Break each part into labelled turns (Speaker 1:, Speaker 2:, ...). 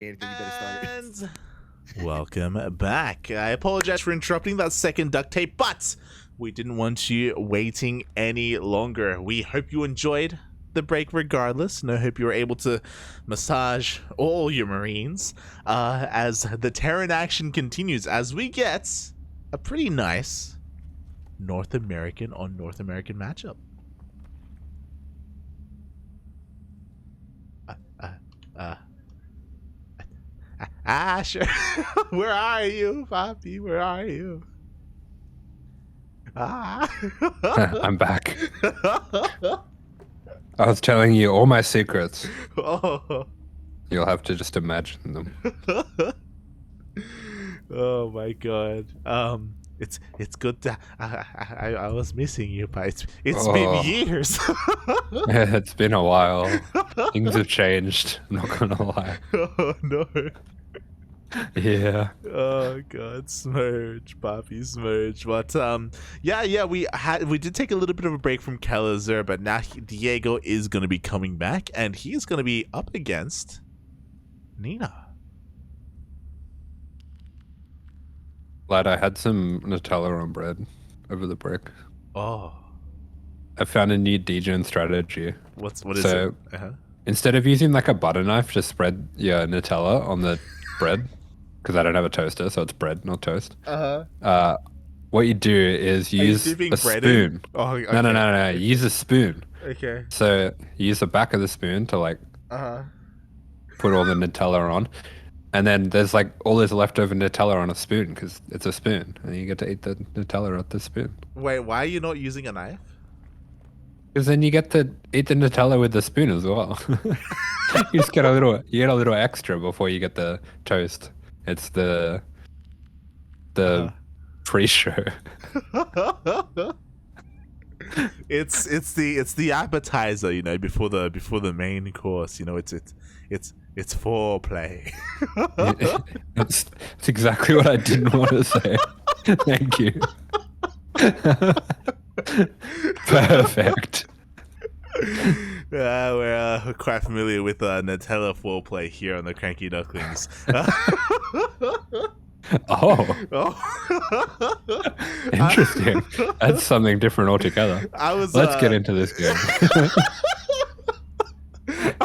Speaker 1: Anything, you better start it.
Speaker 2: And welcome back. I apologize for interrupting that second duct tape, but we didn't want you waiting any longer. We hope you enjoyed the break regardless, and I hope you were able to massage all your Marines as the Terran action continues, as we get a pretty nice North American on North American matchup. Asher, where are you, Poppy? Where are you?
Speaker 3: I'm back. I was telling you all my secrets.
Speaker 2: Oh.
Speaker 3: You'll have to just imagine them.
Speaker 2: Oh my god. It's good to I was missing you, but it's been years.
Speaker 3: It's been a while. Things have changed, I'm not gonna lie.
Speaker 2: Oh no.
Speaker 3: Yeah.
Speaker 2: Oh god, smurge, Poppy, smurge. But we did take a little bit of a break from Kelazhur, but now Diego is gonna be coming back, and he's gonna be up against Nina.
Speaker 3: Lad, I had some Nutella on bread over the break.
Speaker 2: Oh.
Speaker 3: I found a new degen strategy.
Speaker 2: What is it?
Speaker 3: Instead of using like a butter knife to spread your Nutella on the bread, because I don't have a toaster, so it's bread, not toast. What you do is use a spoon.
Speaker 2: Oh, okay.
Speaker 3: No. Use a spoon.
Speaker 2: Okay.
Speaker 3: So you use the back of the spoon to like put all the Nutella on. And then there's like all this leftover Nutella on a spoon because it's a spoon, and you get to eat the Nutella with the spoon.
Speaker 2: Wait, why are you not using a knife?
Speaker 3: Because then you get to eat the Nutella with the spoon as well. You just get a little extra before you get the toast. It's the pre-show.
Speaker 2: It's the appetizer, you know, before the main course. You know, it's foreplay.
Speaker 3: It's exactly what I didn't want to say. Thank you. Perfect.
Speaker 2: We're quite familiar with Nutella foreplay here on the CranKy Ducklings.
Speaker 3: Oh. Interesting. That's something different altogether. Let's get into this game.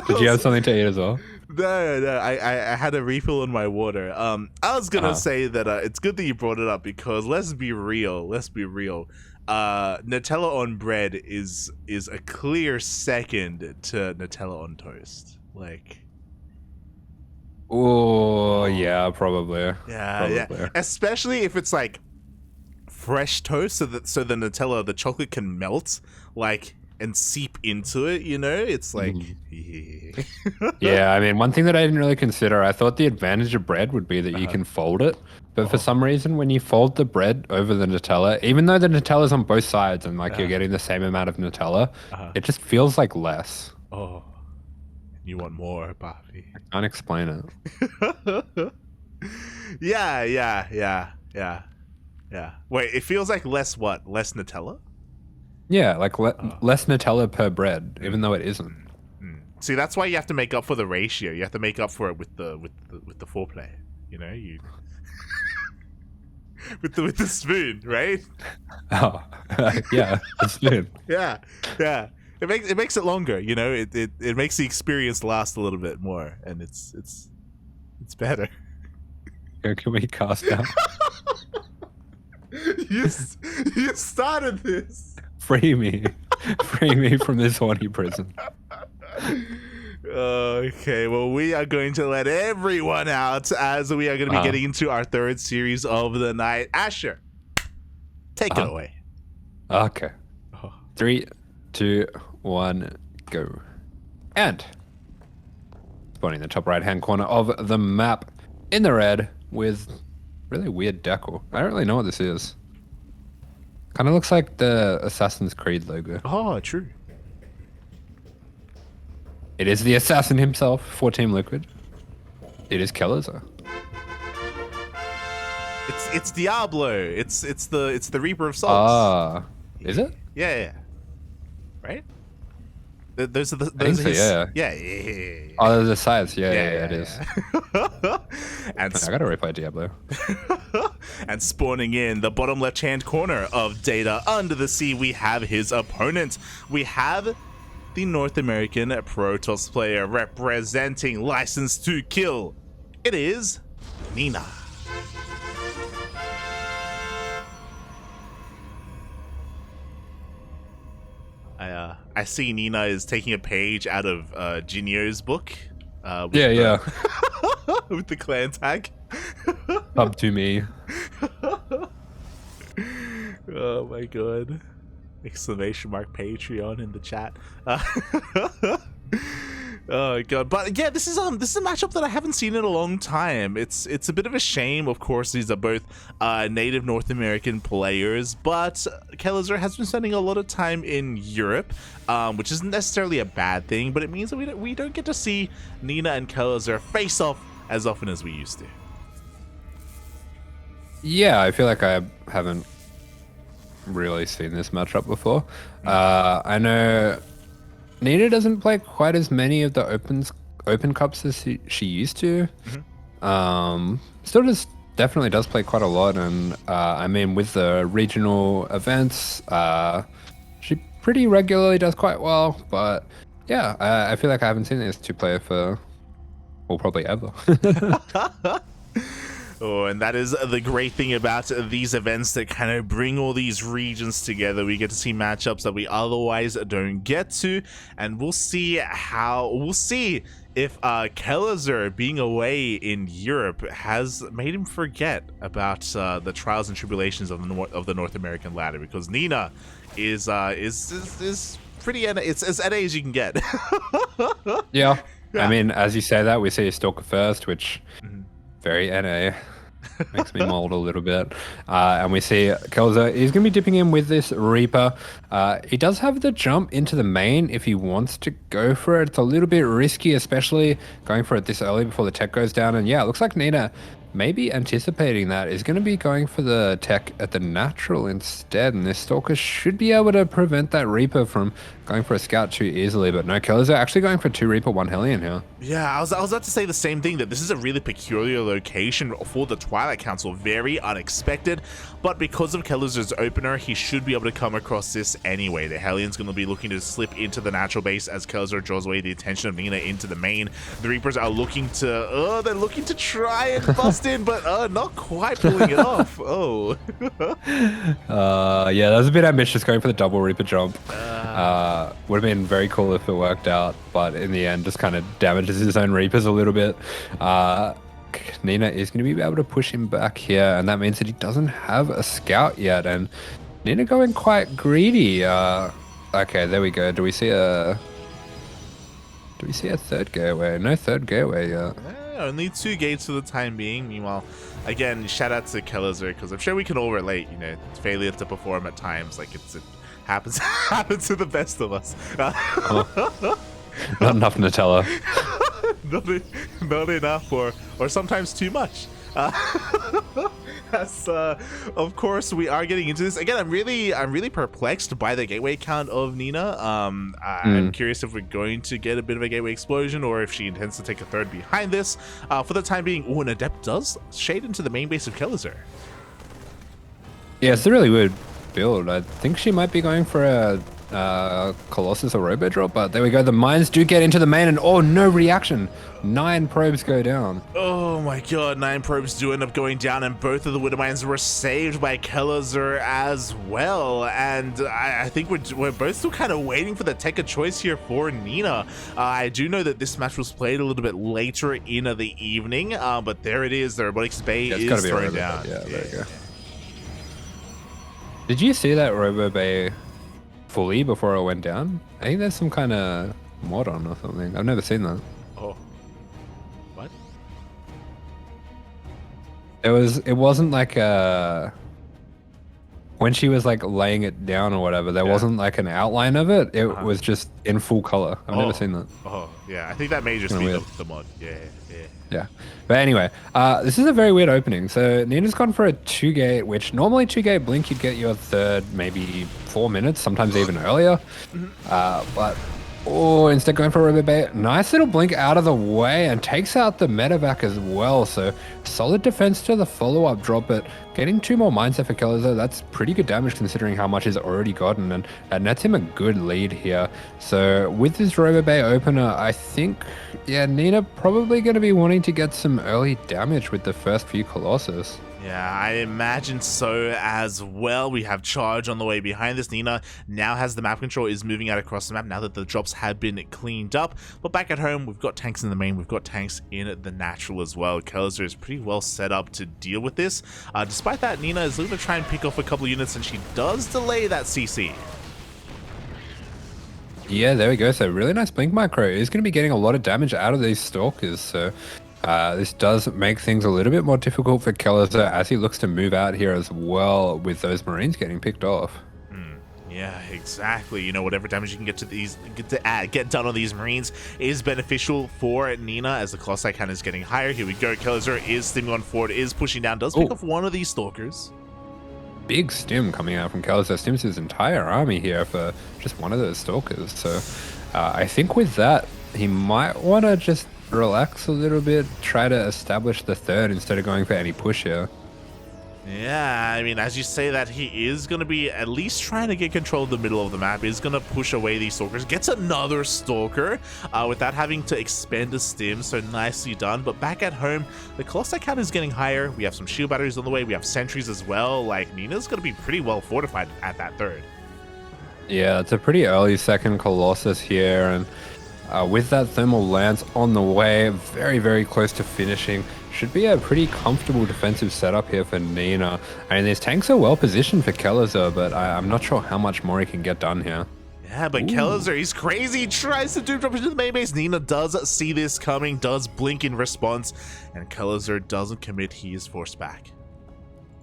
Speaker 3: Did you have something to eat as well?
Speaker 2: No. I had a refill on my water. I was gonna say that it's good that you brought it up because let's be real. Nutella on bread is a clear second to Nutella on toast. Like.
Speaker 3: Oh yeah, probably.
Speaker 2: Yeah. Especially if it's like fresh toast, so the Nutella, the chocolate can melt, like. And seep into it, you know? It's like...
Speaker 3: Yeah, I mean, one thing that I didn't really consider, I thought the advantage of bread would be that you can fold it. But for some reason, when you fold the bread over the Nutella, even though the Nutella's on both sides and like you're getting the same amount of Nutella, it just feels like less.
Speaker 2: Oh, you want more, Poppy.
Speaker 3: I can't explain it.
Speaker 2: Yeah. Wait, it feels like less what? Less Nutella?
Speaker 3: Yeah, like less Nutella per bread, even though it isn't.
Speaker 2: See, that's why you have to make up for the ratio. You have to make up for it with the foreplay. You know, with the spoon, right?
Speaker 3: Oh, yeah, the spoon.
Speaker 2: Yeah. It makes it longer. You know, it makes the experience last a little bit more, and it's better.
Speaker 3: Can we cast out?
Speaker 2: You started this.
Speaker 3: Free me from this horny prison.
Speaker 2: Okay, well, we are going to let everyone out as we are going to be getting into our third series of the night. Asher, take it away.
Speaker 3: Okay. 3, 2, 1, go. And spawning in the top right-hand corner of the map in the red with really weird decor. I don't really know what this is. Kind of looks like the Assassin's Creed logo.
Speaker 2: Oh, true.
Speaker 3: It is the assassin himself for Team Liquid. It is Kelazhur.
Speaker 2: It's Diablo. It's the Reaper of Souls.
Speaker 3: Ah, is it?
Speaker 2: Yeah. Right? Those are the
Speaker 3: I think so, yeah.
Speaker 2: yeah.
Speaker 3: Oh, there's the sides. Yeah, it is.
Speaker 2: And
Speaker 3: I gotta replay Diablo.
Speaker 2: and spawning in the bottom left-hand corner of Data Under the Sea, we have his opponent. We have the North American Protoss player representing License to Kill. It is Nina. I see Nina is taking a page out of Jinyo's book. With with the clan tag.
Speaker 3: Up to me.
Speaker 2: Oh my god. Exclamation mark Patreon in the chat. Oh god, but yeah, this is a matchup that I haven't seen in a long time. It's a bit of a shame. Of course, these are both native North American players, but Kelazhur has been spending a lot of time in Europe, which isn't necessarily a bad thing, but it means that we don't get to see Nina and Kelazhur face off as often as we used to.
Speaker 3: Yeah, I feel like I haven't really seen this matchup before. I know Nina doesn't play quite as many of the open cups as she used to. Still definitely does play quite a lot, and I mean with the regional events, she pretty regularly does quite well. But yeah, I feel like I haven't seen these two play for, well, probably ever.
Speaker 2: Oh, and that is the great thing about these events that kind of bring all these regions together. We get to see matchups that we otherwise don't get to, and we'll see if Kelazhur being away in Europe has made him forget about the trials and tribulations of the North American ladder, because Nina is pretty it's as NA as you can get.
Speaker 3: Yeah. I mean, as you say that, we see Stalker first, which very NA. Makes me mold a little bit. And we see Kelazhur, he's going to be dipping in with this Reaper. He does have the jump into the main if he wants to go for it. It's a little bit risky, especially going for it this early before the tech goes down. And yeah, it looks like Nina, maybe anticipating that, is going to be going for the tech at the natural instead. And this Stalker should be able to prevent that Reaper from going for a scout too easily. But no, Kelazhur actually going for 2 Reaper, 1 Hellion here.
Speaker 2: Yeah, I was about to say the same thing, that this is a really peculiar location for the Twilight Council. Very unexpected, but because of Kelazhur's opener, he should be able to come across this anyway. The Hellion's going to be looking to slip into the natural base as Kelazhur draws away the attention of Nina into the main. The Reapers are looking to, they're looking to try and bust in, but not quite pulling it off. Oh.
Speaker 3: Yeah, that was a bit ambitious going for the double Reaper jump. Would have been very cool if it worked out, but in the end just kind of damages his own Reapers a little bit. Nina is going to be able to push him back here, and that means that he doesn't have a scout yet, and Nina going quite greedy. Okay, there we go. Do we see a third gateway? No third gateway yet.
Speaker 2: Only 2 gates for the time being. Meanwhile, again, shout out to Kelazhur, because I'm sure we can all relate, failure to perform at times. Like, it happens to the best of us.
Speaker 3: Not enough Nutella.
Speaker 2: not enough, or sometimes too much. As, of course, we are getting into this again. I'm really perplexed by the gateway count of Nina. I'm curious if we're going to get a bit of a gateway explosion, or if she intends to take a third behind this. For the time being, an Adept does shade into the main base of Kelazhur.
Speaker 3: Yeah, it's a really weird build. I think she might be going for a Colossus or Robo Drop, but there we go. The mines do get into the main, and no reaction. 9 probes go down.
Speaker 2: Oh my god, 9 probes do end up going down, and both of the Widow Mines were saved by Kelazhur as well. And I think we're both still kind of waiting for the tech of choice here for Nina. I do know that this match was played a little bit later in the evening, but there it is. The Robotics Bay is thrown down.
Speaker 3: Yeah, there you go. Did you see that Robo Bay fully before it went down? I think there's some kind of mod on or something. I've never seen that.
Speaker 2: Oh. What?
Speaker 3: It wasn't like when she was like laying it down or whatever, there wasn't like an outline of it. It was just in full color. I've never seen that.
Speaker 2: Oh, yeah. I think that may just be the mod. Yeah.
Speaker 3: But anyway, this is a very weird opening. So Nina's gone for a 2-gate, which normally 2-gate blink, you'd get your third maybe 4 minutes, sometimes even earlier. But Oh, instead going for a River Bay. Nice little blink out of the way and takes out the medevac as well. So solid defense to the follow-up drop, but getting 2 more mines there for Kelazhur, that's pretty good damage considering how much he's already gotten, and that nets him a good lead here. So with this Rover Bay opener, I think, yeah, Nina probably going to be wanting to get some early damage with the first few Colossus.
Speaker 2: Yeah, I imagine so as well. We have charge on the way behind this. Nina now has the map control, is moving out across the map now that the drops have been cleaned up. But back at home, we've got tanks in the main, we've got tanks in the natural as well. Kelazhur is pretty well set up to deal with this. Despite that, Nina is looking to try and pick off a couple units, and she does delay that CC.
Speaker 3: Yeah, there we go. So really nice blink micro. He's going to be getting a lot of damage out of these stalkers. So this does make things a little bit more difficult for Kelazhur as he looks to move out here as well, with those Marines getting picked off.
Speaker 2: Yeah, exactly. You know, whatever damage you can get to these, get done on these Marines is beneficial for Nina as the Colossi count is getting higher. Here we go. Kelazhur is stimming on forward, is pushing down, does pick off one of these stalkers.
Speaker 3: Big stim coming out from Kelazhur. Stims his entire army here for just one of those stalkers. So I think with that, he might want to just relax a little bit, try to establish the third instead of going for any push here.
Speaker 2: Yeah, I mean, as you say that, he is going to be at least trying to get control of the middle of the map. He's going to push away these stalkers. Gets another stalker without having to expend a stim, so nicely done. But back at home, the Colossi count is getting higher. We have some shield batteries on the way. We have sentries as well. Like, Nina's going to be pretty well fortified at that third.
Speaker 3: Yeah, it's a pretty early second Colossus here, and with that thermal lance on the way, very, very close to finishing. Should be a pretty comfortable defensive setup here for Nina. I mean, these tanks are well positioned for Kelazhur, but I'm not sure how much more he can get done here.
Speaker 2: Yeah, but Kelazhur, he's crazy. He tries to drop into the main base. Nina does see this coming, does blink in response, and Kelazhur doesn't commit. He is forced back.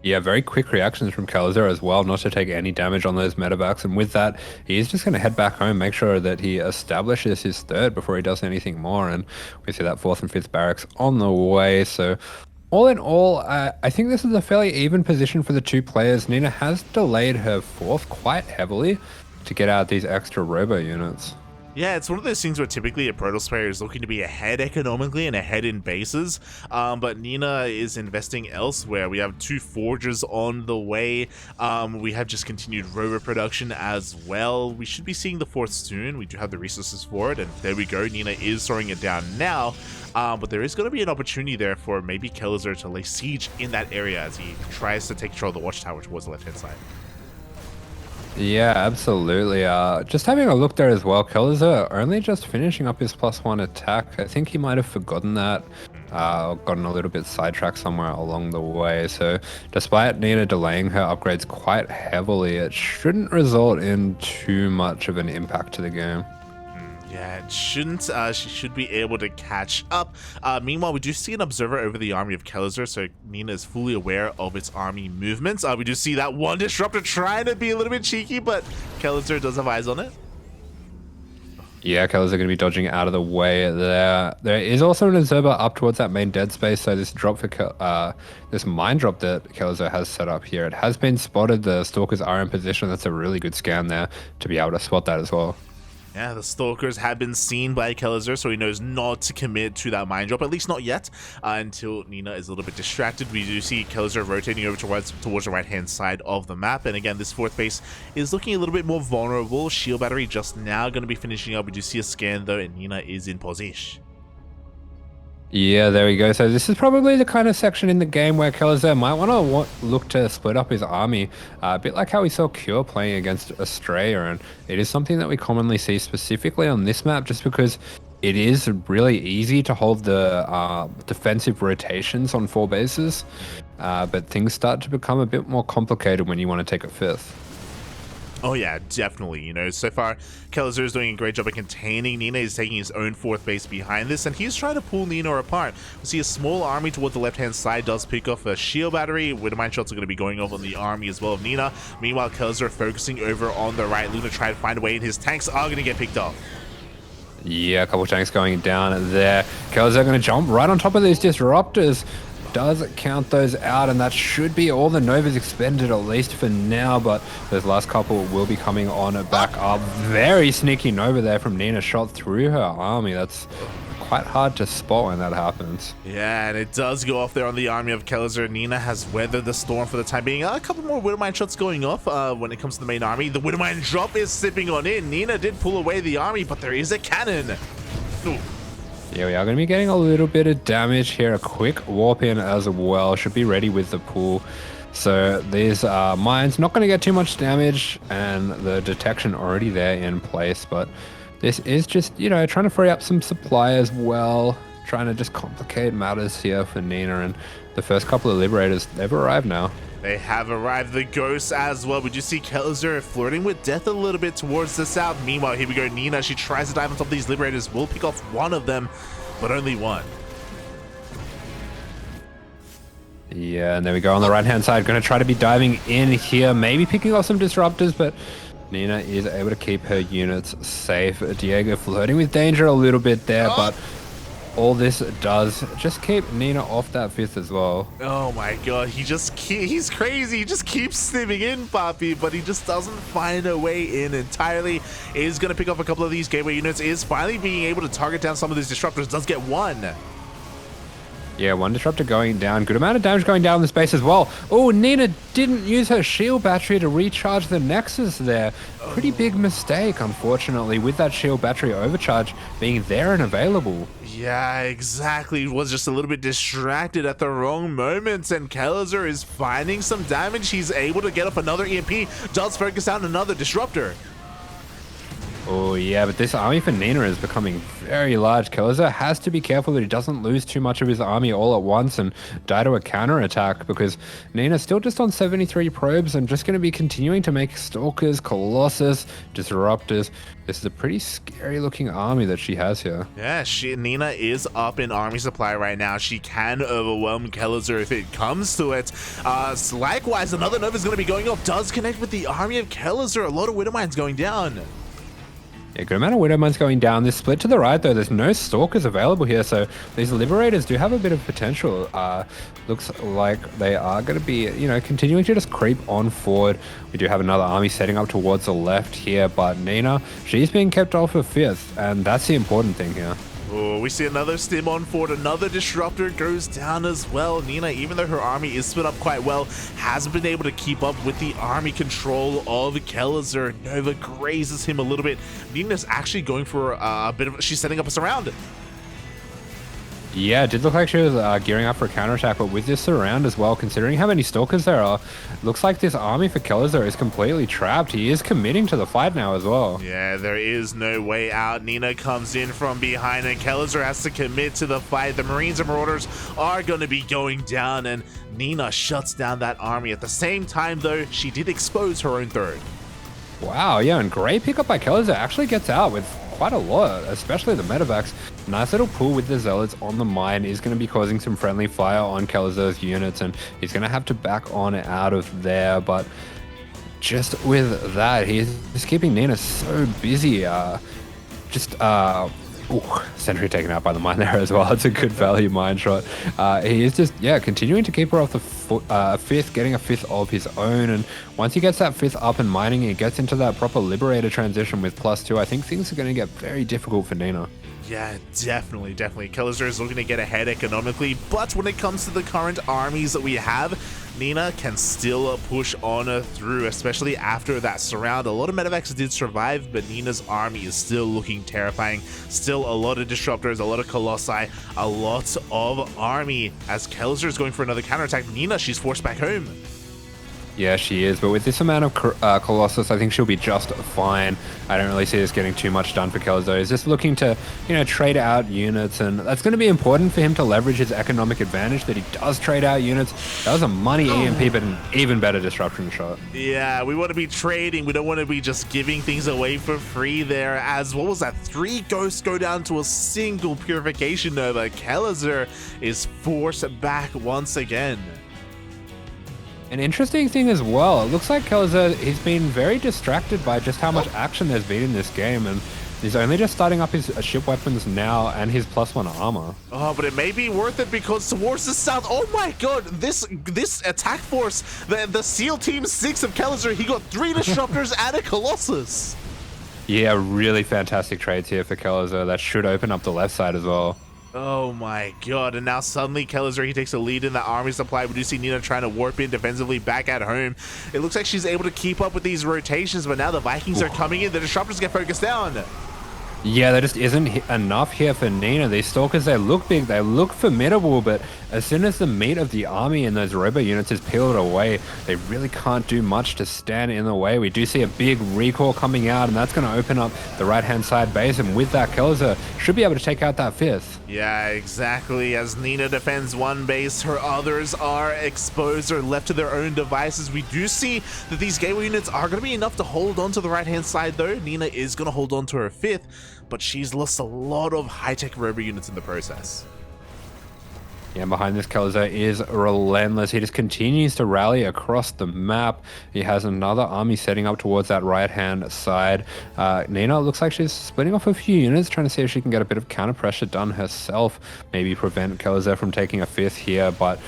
Speaker 3: Yeah, very quick reactions from Kelazhur as well, not to take any damage on those medevacs. And with that, he's just going to head back home, make sure that he establishes his third before he does anything more. And we see that 4th and 5th barracks on the way. So all in all, I think this is a fairly even position for the two players. Nina has delayed her 4th quite heavily to get out these extra robo units.
Speaker 2: Yeah, it's one of those things where typically a Protoss player is looking to be ahead economically and ahead in bases, but Nina is investing elsewhere. We have 2 forgers on the way. We have just continued rover production as well. We should be seeing the 4th soon. We do have the resources for it, and there we go. Nina is throwing it down now, but there is going to be an opportunity there for maybe Kelazhur to lay siege in that area as he tries to take control of the watchtower towards the left-hand side.
Speaker 3: Yeah, absolutely. Just having a look there as well, Kelazhur only just finishing up his +1 attack. I think he might have forgotten that, gotten a little bit sidetracked somewhere along the way. So despite Nina delaying her upgrades quite heavily, it shouldn't result in too much of an impact to the game.
Speaker 2: Yeah, it shouldn't. She should be able to catch up. Meanwhile, we do see an observer over the army of Kelazhur, so Nina is fully aware of its army movements. We do see that one disruptor trying to be a little bit cheeky, but Kelazhur does have eyes on it.
Speaker 3: Yeah, Kelazhur going to be dodging out of the way there. There is also an observer up towards that main dead space, so this drop for this mine drop that Kelazhur has set up here, it has been spotted. The stalkers are in position. That's a really good scan there to be able to spot that as well.
Speaker 2: Yeah, the stalkers have been seen by Kelazhur, so he knows not to commit to that mine drop, at least not yet, until Nina is a little bit distracted. We do see Kelazhur rotating over towards the right-hand side of the map, and again, this 4th base is looking a little bit more vulnerable. Shield battery just now going to be finishing up. We do see a scan, though, and Nina is in position.
Speaker 3: Yeah, there we go. So this is probably the kind of section in the game where Kelazhur might want to look to split up his army, a bit like how we saw Cure playing against Australia, and it is something that we commonly see specifically on this map just because it is really easy to hold the defensive rotations on 4 bases, but things start to become a bit more complicated when you want to take a 5th.
Speaker 2: Oh yeah, definitely. You know, so far, Kelazhur is doing a great job of containing. Nina is taking his own 4th base behind this, and he's trying to pull Nina apart. We see a small army towards the left-hand side does pick off a shield battery. Widowmine shots are going to be going off on the army as well of Nina. Meanwhile, Kelazhur focusing over on the right. Luna trying to find a way, and his tanks are going to get picked off.
Speaker 3: Yeah, a couple of tanks going down there. Kelazhur going to jump right on top of these disruptors. does count those out, and that should be all the Novas expended, at least for now, but those last couple will be coming on back up. Very sneaky Nova there from Nina, shot through her army. That's quite hard to spot when that happens.
Speaker 2: Yeah, and it does go off there on the army of Kelazhur. Nina has weathered the storm for the time being. A couple more Widowmine shots going off when it comes to the main army. The Widowmine drop is slipping on in. Nina did pull away the army, but there is a cannon. Ooh.
Speaker 3: Yeah, we are going to be getting a little bit of damage here. A quick warp in as well. Should be ready with the pool. So these mines not going to get too much damage, and the detection already there in place, but this is just, you know, trying to free up some supply as well, trying to just complicate matters here for Nina, and the first couple of Liberators, they've arrived now.
Speaker 2: They have arrived, the ghosts as well. We just see Kelazhur flirting with death a little bit towards the south. Meanwhile, here we go, Nina, she tries to dive on top of these Liberators, will pick off one of them, but only one.
Speaker 3: Yeah, and there we go on the right-hand side, going to try to be diving in here, maybe picking off some Disruptors, but Nina is able to keep her units safe. Diego flirting with danger a little bit there, but all this does just keep Nina off that 5th as well.
Speaker 2: Oh my god, he's crazy. He just keeps snimming in, Papi, but he just doesn't find a way in entirely. Is going to pick off a couple of these gateway units, is finally being able to target down some of these Disruptors, does get one.
Speaker 3: Yeah, one Disruptor going down. Good amount of damage going down in the space as well. Oh, Nina didn't use her shield battery to recharge the Nexus there. Pretty big mistake, unfortunately, with that shield battery overcharge being there and available.
Speaker 2: Yeah, exactly. Was just a little bit distracted at the wrong moments, and Kelazhur is finding some damage. He's able to get up another EMP, does focus down another Disruptor.
Speaker 3: Oh yeah, but this army for Nina is becoming very large. Kelazhur has to be careful that he doesn't lose too much of his army all at once and die to a counterattack, because Nina's still just on 73 probes and just going to be continuing to make Stalkers, Colossus, Disruptors. This is a pretty scary looking army that she has here.
Speaker 2: Yeah, Nina is up in army supply right now. She can overwhelm Kelazhur if it comes to it. Likewise, another Nova is going to be going off. Does connect with the army of Kelazhur. A lot of Widowmines going down.
Speaker 3: Yeah, good amount of Widowmines going down. This split to the right, though, there's no Stalkers available here, so these Liberators do have a bit of potential. Looks like they are going to be, you know, continuing to just creep on forward. We do have another army setting up towards the left here, but Nina, she's being kept off her 5th, and that's the important thing here.
Speaker 2: Oh, we see another stim on forward. Another Disruptor goes down as well. Nina, even though her army is split up quite well, hasn't been able to keep up with the army control of Kelazhur. Nova grazes him a little bit. Nina's actually going for a bit of... She's setting up a surround.
Speaker 3: Yeah, it did look like she was gearing up for a counterattack, but with this surround as well, considering how many Stalkers there are, looks like this army for Kelazhur is completely trapped. He is committing to the fight now as well.
Speaker 2: Yeah, there is no way out. Nina comes in from behind, and Kelazhur has to commit to the fight. The Marines and Marauders are going to be going down, and Nina shuts down that army. At the same time, though, she did expose her own 3rd.
Speaker 3: Wow, yeah, and great pickup by Kelazhur. Actually gets out with quite a lot, especially the medevacs. Nice little pull with the Zealots on the mine is going to be causing some friendly fire on Kelazhur's units, and he's going to have to back on out of there. But just with that, he's just keeping Nina so busy. Sentry taken out by the mine there as well. It's a good value mine shot. He is just, yeah, continuing to keep her off the 5th, getting a 5th of his own. And once he gets that 5th up and mining, he gets into that proper Liberator transition with +2. I think things are going to get very difficult for Nina.
Speaker 2: Yeah, definitely. Kelazhur is looking to get ahead economically, but when it comes to the current armies that we have, Nina can still push on through, especially after that surround. A lot of medevacs did survive, but Nina's army is still looking terrifying. Still a lot of Disruptors, a lot of Colossi, a lot of army. As Kelazhur is going for another counterattack, Nina, she's forced back home.
Speaker 3: Yeah, she is, but with this amount of Colossus, I think she'll be just fine. I don't really see this getting too much done for Kelazhur. He's just looking to, you know, trade out units, and that's going to be important for him to leverage his economic advantage, that he does trade out units. That was a money EMP, but an even better disruption shot.
Speaker 2: Yeah, we want to be trading. We don't want to be just giving things away for free there, as, what was that, 3 ghosts go down to a single Purification Nova. Kelazhur is forced back once again.
Speaker 3: An interesting thing as well, it looks like Kelazhur, he's been very distracted by just how much action there's been in this game, and He's only just starting up his ship weapons now and his +1 armor.
Speaker 2: Oh, but it may be worth it because towards the south, oh my god, this attack force, the SEAL Team 6 of Kelazhur, he got 3 Disruptors and a Colossus.
Speaker 3: Yeah, really fantastic trades here for Kelazhur. That should open up the left side as well.
Speaker 2: Oh my god, and now suddenly Kelazhur, he takes a lead in the army supply. We do see Nina trying to warp in defensively back at home. It looks like she's able to keep up with these rotations, but now the Vikings are coming in. The Disruptors get focused down.
Speaker 3: Yeah, there just isn't enough here for Nina. These Stalkers, they look big, they look formidable, but as soon as the meat of the army and those robo units is peeled away, they really can't do much to stand in the way. We do see a big recall coming out, and that's going to open up the right-hand side base, and with that, Kelazhur should be able to take out that 5th.
Speaker 2: Yeah, exactly. As Nina defends one base, her others are exposed or left to their own devices. We do see that these gateway units are going to be enough to hold on to the right-hand side, though. Nina is going to hold on to her 5th, but she's lost a lot of high-tech robo units in the process.
Speaker 3: Yeah, and behind this, Kelazhur is relentless. He just continues to rally across the map. He has another army setting up towards that right-hand side. Nina looks like she's splitting off a few units, trying to see if she can get a bit of counter pressure done herself, maybe prevent Kelazhur from taking a 5th here, but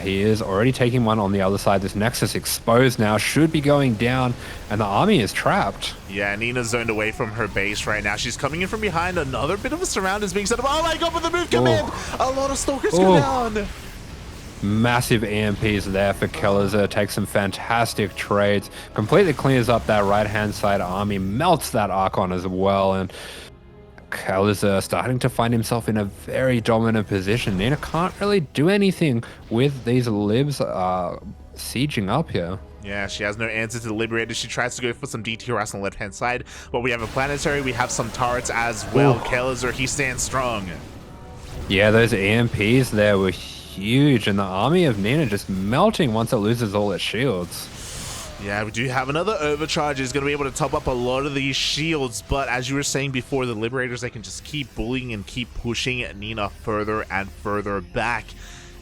Speaker 3: he is already taking one on the other side. This Nexus exposed now, should be going down, and the army is trapped.
Speaker 2: Yeah, Nina's zoned away from her base right now. She's coming in from behind. Another bit of a surround is being set up. Oh my god, but the move command! A lot of Stalkers go down!
Speaker 3: Massive EMPs there for Kelazhur. Takes some fantastic trades. Completely clears up that right-hand side army. Melts that Archon as well. And Kelazhur starting to find himself in a very dominant position. Nina can't really do anything with these libs sieging up here.
Speaker 2: Yeah, she has no answer to the Liberators. She tries to go for some DTRS on the left-hand side, but we have a planetary, we have some turrets as well. Kelazhur, he stands strong.
Speaker 3: Yeah, those EMPs there were huge, and the army of Nina just melting once it loses all its shields.
Speaker 2: Yeah, we do have another overcharge. Is going to be able to top up a lot of these shields, but as you were saying before, the Liberators, they can just keep bullying and keep pushing Nina further and further back.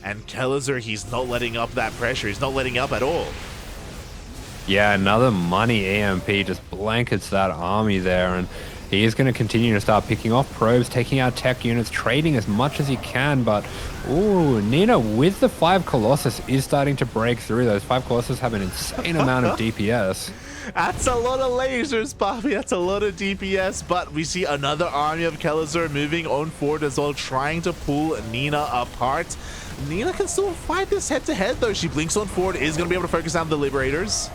Speaker 2: And Kelazhur, he's not letting up that pressure. He's not letting up at all.
Speaker 3: Yeah, another money EMP just blankets that army there, and he is going to continue to start picking off probes, taking out tech units, trading as much as he can, but ooh, Nina with the 5 Colossus is starting to break through. Those 5 Colossus have an insane amount of DPS.
Speaker 2: That's a lot of lasers, Bobby. That's a lot of DPS, but we see another army of Kelazhur moving on forward as well, trying to pull Nina apart. Nina can still fight this head-to-head, though. She blinks on forward, is going to be able to focus on the Liberators.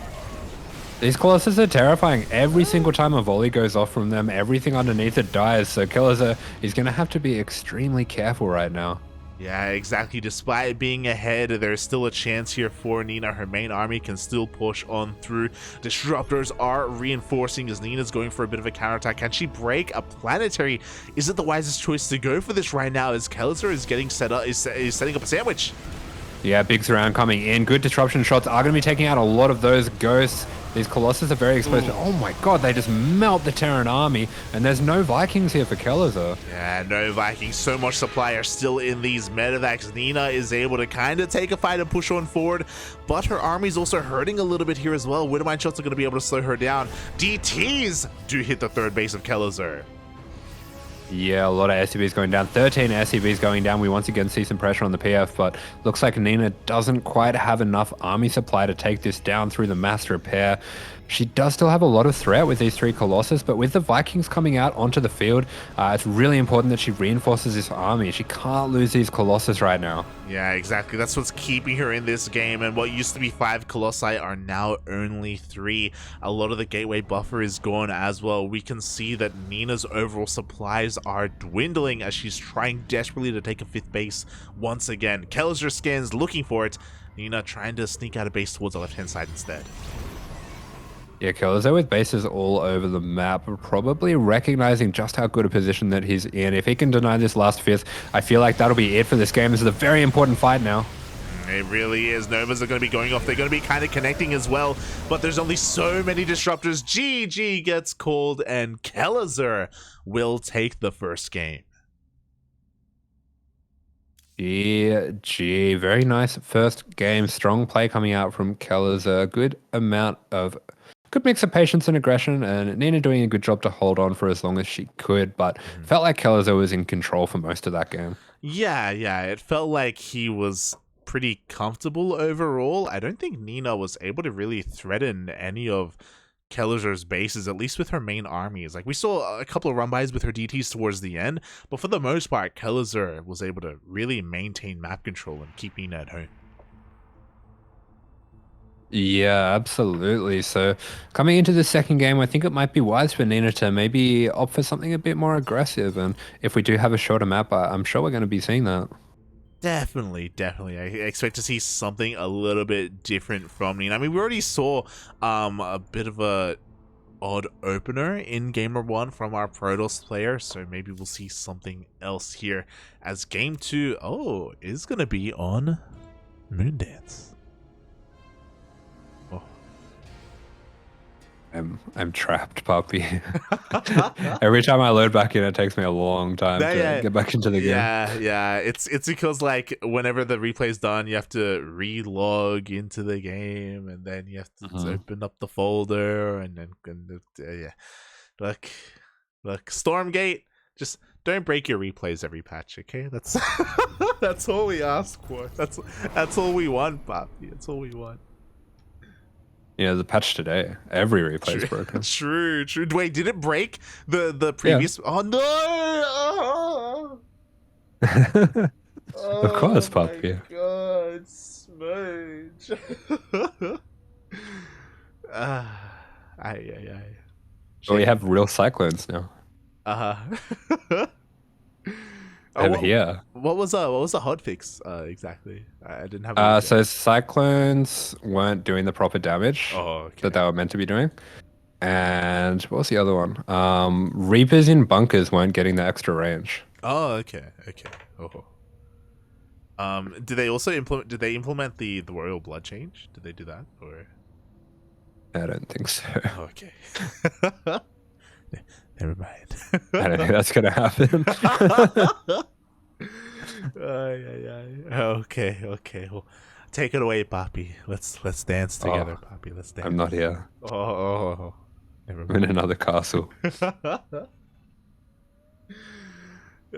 Speaker 3: These Colossus are terrifying. Every single time a volley goes off from them, everything underneath it dies. So Kelazhur is going to have to be extremely careful right now.
Speaker 2: Yeah, exactly. Despite being ahead, there's still a chance here for Nina. Her main army can still push on through. Disruptors are reinforcing as Nina's going for a bit of a counterattack. Can she break a planetary? Is it the wisest choice to go for this right now as Kelazhur is getting set up, is setting up a sandwich?
Speaker 3: Yeah, big surround coming in. Good disruption shots are going to be taking out a lot of those ghosts. These Colossus are very exposed. Oh my god, they just melt the Terran army, and there's no Vikings here for Kelazhur.
Speaker 2: Yeah, no Vikings. So much supply are still in these medevacs. Nina is able to kind of take a fight and push on forward, but her army's also hurting a little bit here as well. Widowmine shots are going to be able to slow her down. DTs do hit the 3rd base of Kelazhur.
Speaker 3: Yeah, a lot of SCVs going down. 13 SCVs going down. We once again see some pressure on the PF, but looks like Nina doesn't quite have enough army supply to take this down through the mass repair. She does still have a lot of threat with these 3 Colossus, but with the Vikings coming out onto the field, it's really important that she reinforces this army. She can't lose these Colossus right now.
Speaker 2: Yeah, exactly. That's what's keeping her in this game, and what used to be 5 Colossi are now only 3. A lot of the gateway buffer is gone as well. We can see that Nina's overall supplies are dwindling as she's trying desperately to take a 5th base once again. Kelazhur scans looking for it. Nina trying to sneak out a base towards the left-hand side instead.
Speaker 3: Yeah, Kelazhur with bases all over the map, probably recognizing just how good a position that he's in. If he can deny this last 5th, I feel like that'll be it for this game. This is a very important fight now.
Speaker 2: It really is. Novas are going to be going off. They're going to be kind of connecting as well, but there's only so many disruptors. GG gets called, and Kelazhur will take the first game.
Speaker 3: GG. Very nice first game. Strong play coming out from Kelazhur. Good amount of good mix of patience and aggression, and Nina doing a good job to hold on for as long as she could, but felt like Kelazhur was in control for most of that game.
Speaker 2: Yeah, it felt like he was pretty comfortable overall. I don't think Nina was able to really threaten any of Kelazhur's bases, at least with her main armies. Like, we saw a couple of run-bys with her DTs towards the end, but for the most part, Kelazhur was able to really maintain map control and keep Nina at home.
Speaker 3: Yeah, absolutely. So coming into the second game, I think it might be wise for Nina to maybe opt for something a bit more aggressive. And if we do have a shorter map, I'm sure we're going to be seeing that.
Speaker 2: Definitely. I expect to see something a little bit different from Nina. I mean, we already saw a bit of a odd opener in game number 1 from our Protoss player, so maybe we'll see something else here as game 2 is going to be on Moondance.
Speaker 3: I'm trapped, puppy. Every time I load back in, it takes me a long time to get back into the game.
Speaker 2: Yeah. It's because, like, whenever the replay's done, you have to re-log into the game, and then you have to open up the folder, and then yeah. Look, Stormgate, just don't break your replays every patch, okay? That's that's all we ask for. That's all we want, Poppy. That's all we want.
Speaker 3: Yeah, the patch today, every replay is broken.
Speaker 2: True. Wait, did it break the previous? Yeah. Oh no!
Speaker 3: Of course, Poppy.
Speaker 2: Oh my god, smudge.
Speaker 3: Well, we have real cyclones now. Over here.
Speaker 2: What was a hotfix exactly? I didn't have.
Speaker 3: So cyclones weren't doing the proper damage that they were meant to be doing, and what was the other one? Reapers in bunkers weren't getting the extra range.
Speaker 2: Oh, okay. Did they also implement? Did they implement the royal blood change? Did they do that or?
Speaker 3: I don't think so.
Speaker 2: Okay. Never mind.
Speaker 3: I don't think that's gonna happen.
Speaker 2: Okay. Well, take it away, Poppy. Let's dance together, Poppy. Let's dance.
Speaker 3: I'm not here.
Speaker 2: Oh. Never mind.
Speaker 3: I'm in another castle.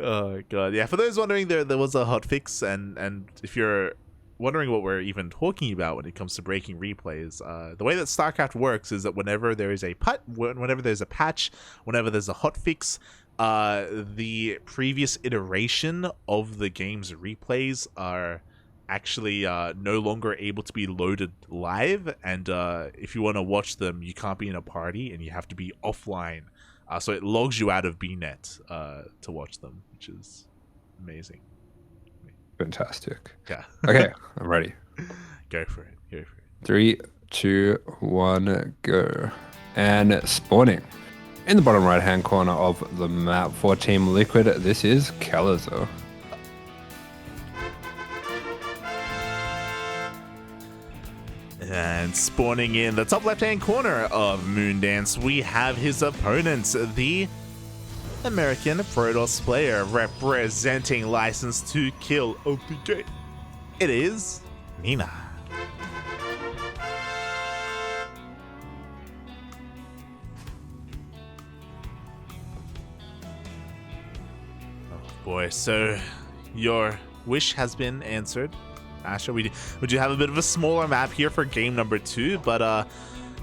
Speaker 2: Oh god. Yeah, for those wondering, there was a hotfix, and if you're wondering what we're even talking about when it comes to breaking replays, the way that StarCraft works is that whenever there is whenever there's a patch, whenever there's a hotfix, the previous iteration of the game's replays are actually no longer able to be loaded live, and if you want to watch them, you can't be in a party and you have to be offline. So it logs you out of BNet to watch them, which is amazing.
Speaker 3: Fantastic.
Speaker 2: Yeah.
Speaker 3: Okay, I'm ready.
Speaker 2: Go for it.
Speaker 3: 3, 2, 1, go. And spawning in the bottom right hand corner of the map for Team Liquid, this is Kelazhur.
Speaker 2: And spawning in the top left hand corner of Moondance, we have his opponents, the American Protoss player representing License to Kill OPJ. It is Nina. Oh boy, so your wish has been answered, Asher. We do have a bit of a smaller map here for game number 2, but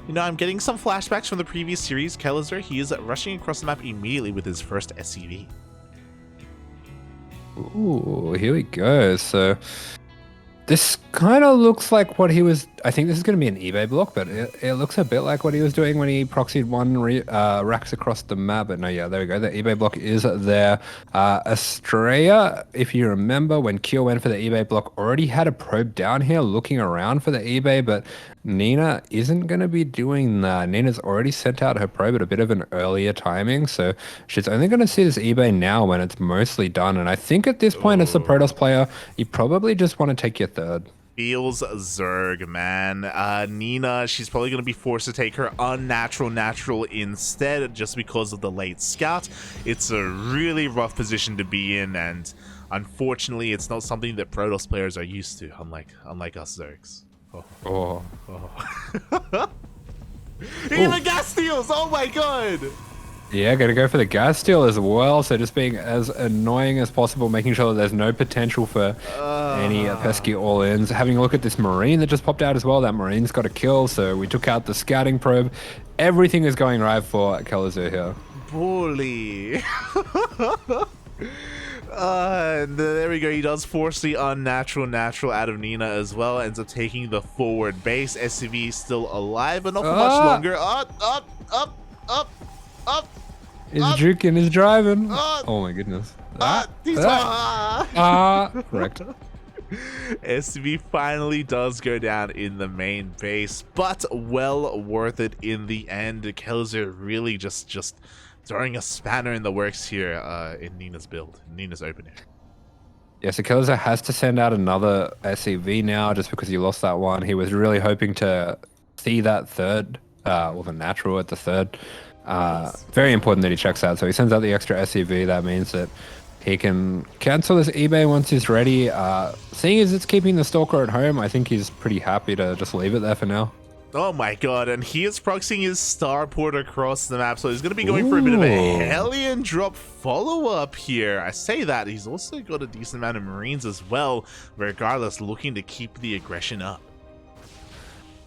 Speaker 2: you know, I'm getting some flashbacks from the previous series. Kelazhur, he is rushing across the map immediately with his first SCV.
Speaker 3: Ooh, here we go. So this kind of looks like what he was... I think this is going to be an eBay block, but it looks a bit like what he was doing when he proxied one racks across the map. But no, yeah, there we go. The eBay block is there. Australia, if you remember, when Kyo went for the eBay block, already had a probe down here looking around for the eBay, but Nina isn't going to be doing that. Nina's already sent out her probe at a bit of an earlier timing, so she's only going to see this eBay now when it's mostly done. And I think at this point, as the Protoss player, you probably just want to take your third.
Speaker 2: Feels Zerg, man. Nina, she's probably going to be forced to take her natural instead just because of the late scout. It's a really rough position to be in, and unfortunately, it's not something that Protoss players are used to, unlike us Zergs. Even gas steals! Oh my god!
Speaker 3: Yeah, gonna go for the gas steal as well. So just being as annoying as possible, making sure that there's no potential for any pesky all-ins. Having a look at this Marine that just popped out as well. That Marine's got a kill, so we took out the scouting probe. Everything is going right for Kelazhur here.
Speaker 2: Bully. There we go. He does force the unnatural natural out of Nina as well. Ends up taking the forward base. SCV still alive, but not for much longer. Up.
Speaker 3: He's juking, he's driving. Oh my goodness. Correct.
Speaker 2: SCV finally does go down in the main base, but well worth it in the end. Kelazhur really just throwing a spanner in the works here in Nina's build, Nina's opening.
Speaker 3: Yeah, so Kelazhur has to send out another SCV now just because he lost that one. He was really hoping to see that third, or the natural at the third. Very important that he checks out. So he sends out the extra SCV. That means that he can cancel his eBay once he's ready. Seeing as it's keeping the Stalker at home, I think he's pretty happy to just leave it there for now.
Speaker 2: Oh my god, and he is proxying his starport across the map, so he's going to be going for a bit of a Hellion drop follow-up here. I say that, he's also got a decent amount of Marines as well, regardless, looking to keep the aggression up.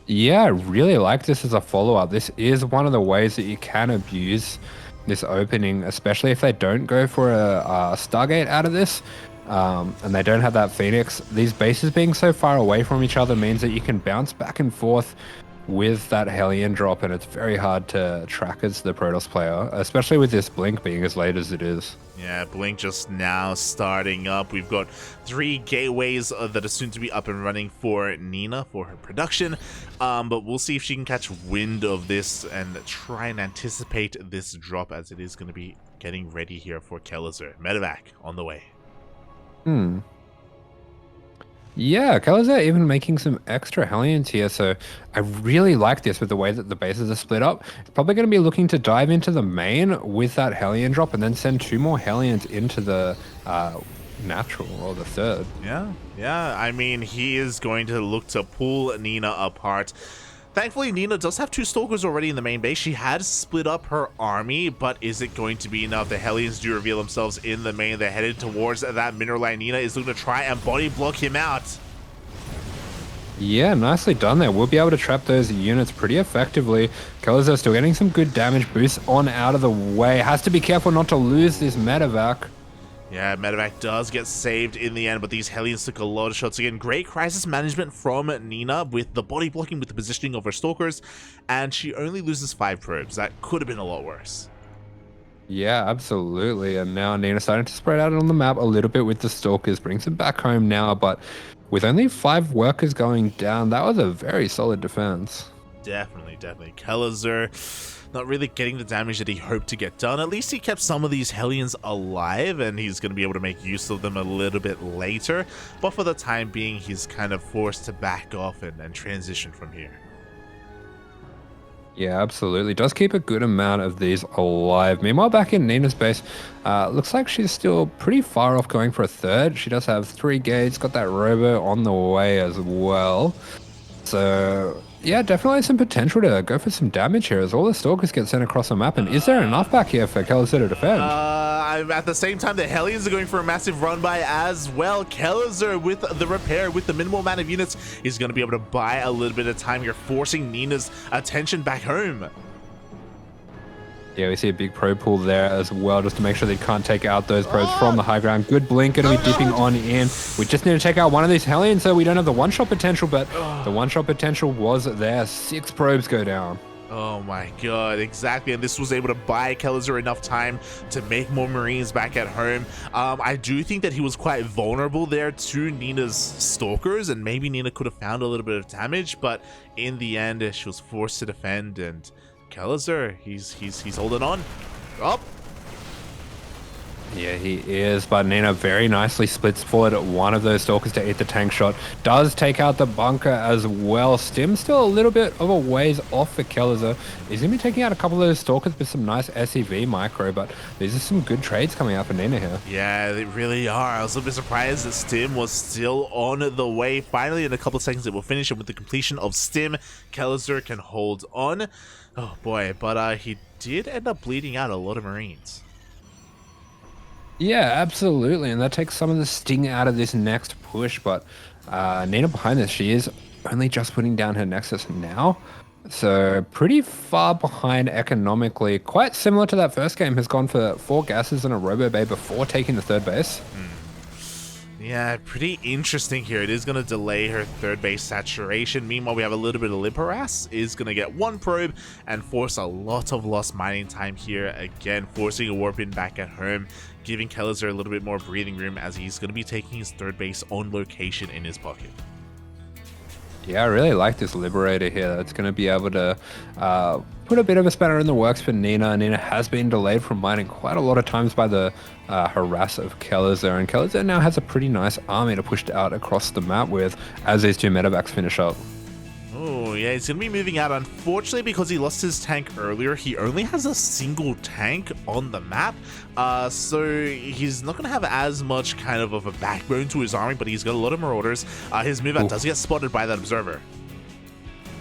Speaker 3: Yeah, I really like this as a follow-up. This is one of the ways that you can abuse this opening, especially if they don't go for a Stargate out of this, and they don't have that Phoenix. These bases being so far away from each other means that you can bounce back and forth with that Hellion drop, and it's very hard to track as the Protoss player, especially with this Blink being as late as it is.
Speaker 2: Yeah, Blink just now starting up. We've got 3 gateways that are soon to be up and running for Nina for her production, but we'll see if she can catch wind of this and try and anticipate this drop, as it is going to be getting ready here for Kelazhur. Medevac on the way.
Speaker 3: Yeah, Kelazhur even making some extra Hellions here, so I really like this with the way that the bases are split up. It's probably going to be looking to dive into the main with that Hellion drop and then send 2 more Hellions into the natural, or the third.
Speaker 2: Yeah, I mean, he is going to look to pull Nina apart. Thankfully, Nina does have 2 Stalkers already in the main base. She had split up her army, but is it going to be enough? The Hellions do reveal themselves in the main. They're headed towards that mineral line. Nina is looking to try and body block him out.
Speaker 3: Yeah, nicely done there. We'll be able to trap those units pretty effectively. Kelazhur still getting some good damage boosts on out of the way. Has to be careful not to lose this medevac.
Speaker 2: Yeah, medevac does get saved in the end, but these Hellions took a lot of shots. Again, great crisis management from Nina with the body blocking, with the positioning of her Stalkers, and she only loses 5 probes. That could have been a lot worse.
Speaker 3: Yeah, absolutely. And now Nina starting to spread out on the map a little bit with the Stalkers, brings them back home now, but with only 5 workers going down, that was a very solid defense.
Speaker 2: Definitely. Kelazhur not really getting the damage that he hoped to get done. At least he kept some of these Hellions alive, and he's going to be able to make use of them a little bit later. But for the time being, he's kind of forced to back off and transition from here.
Speaker 3: Yeah, absolutely. Does keep a good amount of these alive. Meanwhile, back in Nina's base, looks like she's still pretty far off going for a third. She does have 3 gates, got that robo on the way as well. So yeah, definitely some potential to go for some damage here as all the Stalkers get sent across the map. And is there enough back here for Kelazhur to defend?
Speaker 2: At the same time, the Hellions are going for a massive run by as well. Kelazhur with the repair, with the minimal amount of units, is going to be able to buy a little bit of time here, forcing Nina's attention back home.
Speaker 3: Yeah, we see a big probe pool there as well, just to make sure they can't take out those probes from the high ground. Good Blink, going to be dipping on in. We just need to take out one of these Hellions, so we don't have the one-shot potential, but the one-shot potential was there. 6 probes go down.
Speaker 2: Oh my god, exactly. And this was able to buy Kelazhur enough time to make more Marines back at home. I do think that he was quite vulnerable there to Nina's Stalkers, and maybe Nina could have found a little bit of damage, but in the end, she was forced to defend, and Kelazhur, he's holding on. Up.
Speaker 3: Yeah, he is, but Nina very nicely splits forward one of those stalkers to eat the tank shot. Does take out the bunker as well. Stim's still a little bit of a ways off for Kelazhur. He's going to be taking out a couple of those stalkers with some nice SEV micro, but these are some good trades coming out for Nina here.
Speaker 2: Yeah, they really are. I was a little bit surprised that Stim was still on the way. Finally, in a couple of seconds, it will finish, and with the completion of Stim, Kelazhur can hold on. Oh boy, but he did end up bleeding out a lot of Marines.
Speaker 3: Yeah, absolutely, and that takes some of the sting out of this next push, but Nina behind this, she is only just putting down her Nexus now, so pretty far behind economically. Quite similar to that first game, has gone for 4 gases and a Robo Bay before taking the third base.
Speaker 2: Yeah, pretty interesting here. It is going to delay her third base saturation. Meanwhile, we have a little bit of Liparas is going to get 1 probe and force a lot of lost mining time here. Again, forcing a warp in back at home, giving Kelazhur a little bit more breathing room as he's going to be taking his third base on location in his pocket.
Speaker 3: Yeah, I really like this Liberator here. That's going to be able to put a bit of a spanner in the works for Nina. Nina has been delayed from mining quite a lot of times by the harass of Kelazhur, and Kelazhur now has a pretty nice army to push out across the map with as these 2 medevacs finish up.
Speaker 2: Oh, yeah, he's going to be moving out. Unfortunately, because he lost his tank earlier, he only has a single tank on the map. So he's not going to have as much kind of a backbone to his army, but he's got a lot of marauders. His move out does get spotted by that observer.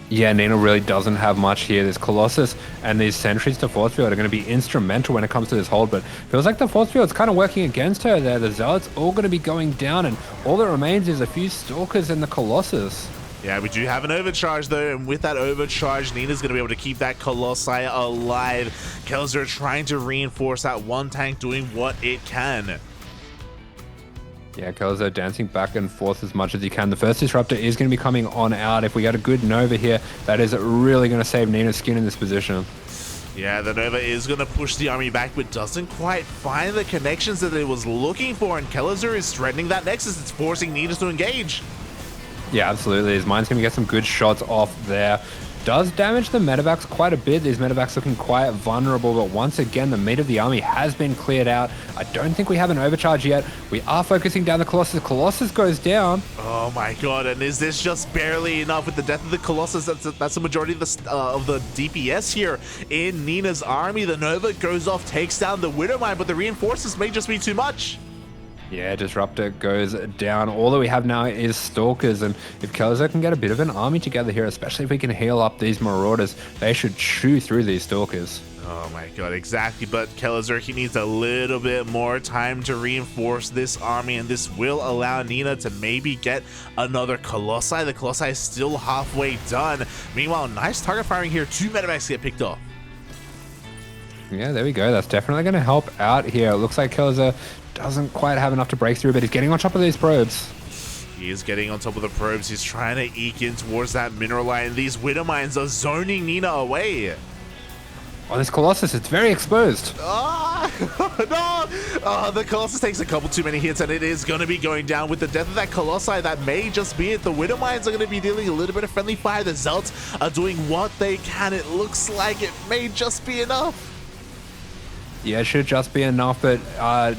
Speaker 3: Yeah, Nina really doesn't have much here. This Colossus and these sentries to force field are going to be instrumental when it comes to this hold, but feels like the force field's kind of working against her there. The Zealots all going to be going down, and all that remains is a few Stalkers and the Colossus.
Speaker 2: Yeah, we do have an overcharge though, and with that overcharge, Nina's going to be able to keep that Colossi alive. Kelazhur trying to reinforce that 1 tank, doing what it can.
Speaker 3: Yeah, Kelazhur dancing back and forth as much as he can. The first disruptor is going to be coming on out. If we get a good Nova here, that is really going to save Nina's skin in this position.
Speaker 2: Yeah, the Nova is going to push the army back, but doesn't quite find the connections that it was looking for, and Kelazhur is threatening that Nexus. It's forcing Nina to engage.
Speaker 3: Yeah, absolutely. His mine's going to get some good shots off there. Does damage the medevacs quite a bit. These medevacs looking quite vulnerable, but once again, the meat of the army has been cleared out. I don't think we have an overcharge yet. We are focusing down the Colossus. Colossus goes down.
Speaker 2: Oh my god, and is this just barely enough with the death of the Colossus? That's the majority of the DPS here in Nina's army. The Nova goes off, takes down the Widowmine, but the reinforcements may just be too much.
Speaker 3: Yeah, Disruptor goes down. All that we have now is Stalkers, and if Kelazhur can get a bit of an army together here, especially if we can heal up these Marauders, they should chew through these Stalkers.
Speaker 2: Oh my god, exactly, but Kelazhur, he needs a little bit more time to reinforce this army, and this will allow Nina to maybe get another Colossi. The Colossi is still halfway done. Meanwhile, nice target firing here. 2 medevacs get picked off.
Speaker 3: Yeah, there we go. That's definitely going to help out here. It looks like Kelazhur doesn't quite have enough to break through, but he's getting on top of these probes.
Speaker 2: He is getting on top of the probes. He's trying to eke in towards that mineral line. These Widowmines are zoning Nina away.
Speaker 3: Oh, this Colossus, it's very exposed.
Speaker 2: Oh, no! Oh, the Colossus takes a couple too many hits, and it is going to be going down with the death of that Colossi. That may just be it. The Widowmines are going to be dealing a little bit of friendly fire. The Zealots are doing what they can. It looks like it may just be enough.
Speaker 3: Yeah, it should just be enough, but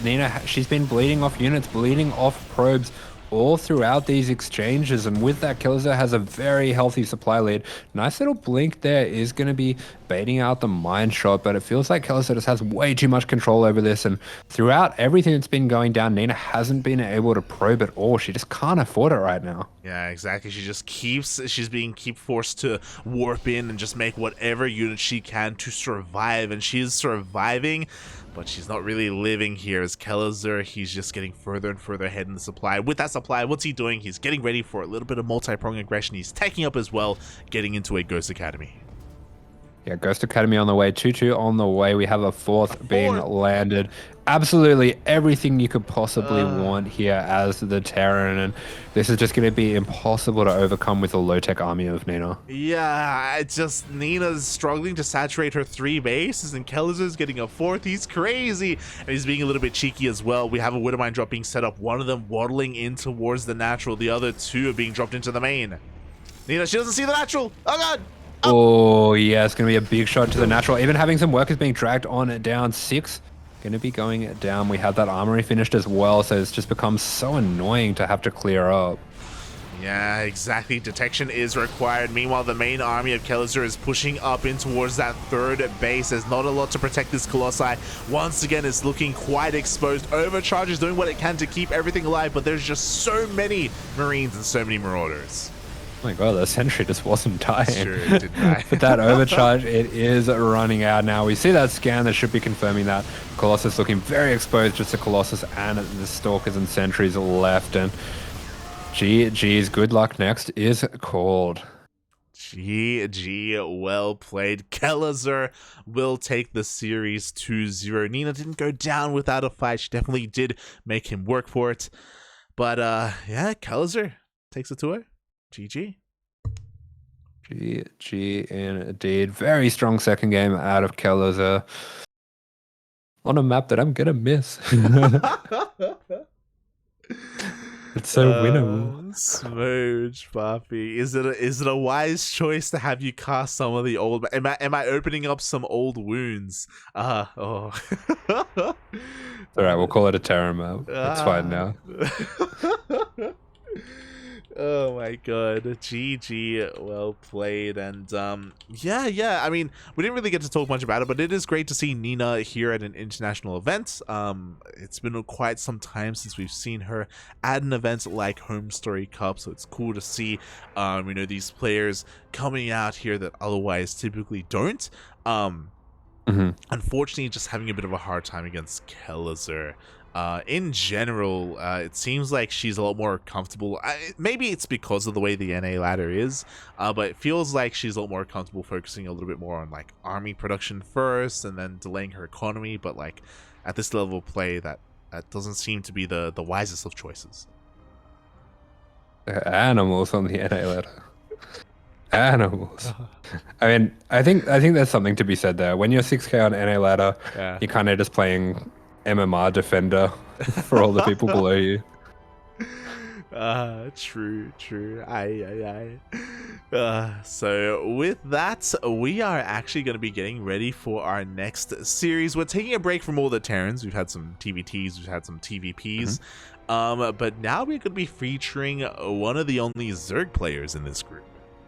Speaker 3: Nina, she's been bleeding off units, bleeding off probes all throughout these exchanges, and with that, Kelazhur has a very healthy supply lead. Nice little blink there is going to be baiting out the mine shot, but it feels like Kelazhur just has way too much control over this, and throughout everything that's been going down, Nina hasn't been able to probe at all. She just can't afford it right now.
Speaker 2: Yeah, exactly. She's being forced to warp in and just make whatever unit she can to survive, and she's surviving, but she's not really living here. As Kelazhur, he's just getting further and further ahead in the supply. With that supply, what's he doing? He's getting ready for a little bit of multi-prong aggression. He's taking up as well, getting into a Ghost Academy.
Speaker 3: Yeah, Ghost Academy on the way, 2-2 on the way. We have a fourth being landed. Absolutely everything you could possibly want here as the Terran, and this is just going to be impossible to overcome with a low-tech army of Nina.
Speaker 2: Yeah, it's just Nina's struggling to saturate her 3 bases, and Kelazhur's getting a 4th. He's crazy, and he's being a little bit cheeky as well. We have a Widowmine drop being set up, one of them waddling in towards the natural, the other 2 are being dropped into the main. Nina, she doesn't see the natural. Oh god!
Speaker 3: Oh, yeah, it's going to be a big shot to the natural. Even having some workers being dragged on down 6 going to be going down. We have that armory finished as well, so it's just become so annoying to have to clear up.
Speaker 2: Yeah, exactly. Detection is required. Meanwhile, the main army of Kelazhur is pushing up in towards that third base. There's not a lot to protect this Colossi. Once again, it's looking quite exposed. Overcharge is doing what it can to keep everything alive, but there's just so many Marines and so many Marauders.
Speaker 3: Oh my god, that sentry just wasn't dying.
Speaker 2: Sure, it did die.
Speaker 3: But that overcharge, it is running out now. We see that scan that should be confirming that. Colossus looking very exposed, just the Colossus and the Stalkers and sentries left. And GG's good luck next is called.
Speaker 2: GG, well played. Kelazhur will take the series 2-0. Nina didn't go down without a fight. She definitely did make him work for it. But yeah, Kelazhur takes it to her. GG.
Speaker 3: GG indeed. Very strong second game out of Kelazhur on a map that I'm gonna miss. It's so winnable.
Speaker 2: Smooch, Buffy. Is it a wise choice to have you cast some of the old? Am I opening up some old wounds? Oh.
Speaker 3: All right, we'll call it a Terra map. It's fine now.
Speaker 2: Oh my god, GG, well played. And yeah, I mean, we didn't really get to talk much about it, but it is great to see Nina here at an international event. It's been quite some time since we've seen her at an event like HomeStory Cup, so it's cool to see these players coming out here that otherwise typically don't. Unfortunately, just having a bit of a hard time against Kelazhur. In general, it seems like she's a lot more comfortable. Maybe it's because of the way the NA ladder is, but it feels like she's a lot more comfortable focusing a little bit more on like army production first and then delaying her economy. But like at this level of play, that doesn't seem to be the wisest of choices.
Speaker 3: Animals on the NA ladder. Animals. I mean, I think there's something to be said there. When you're 6k on NA ladder, you're kind of just playing MMR defender for all the people below you.
Speaker 2: True. So with that, we are actually going to be getting ready for our next series. We're taking a break from all the Terrans. We've had some TVTs, we've had some TVPs, but now we're going to be featuring one of the only Zerg players in this group.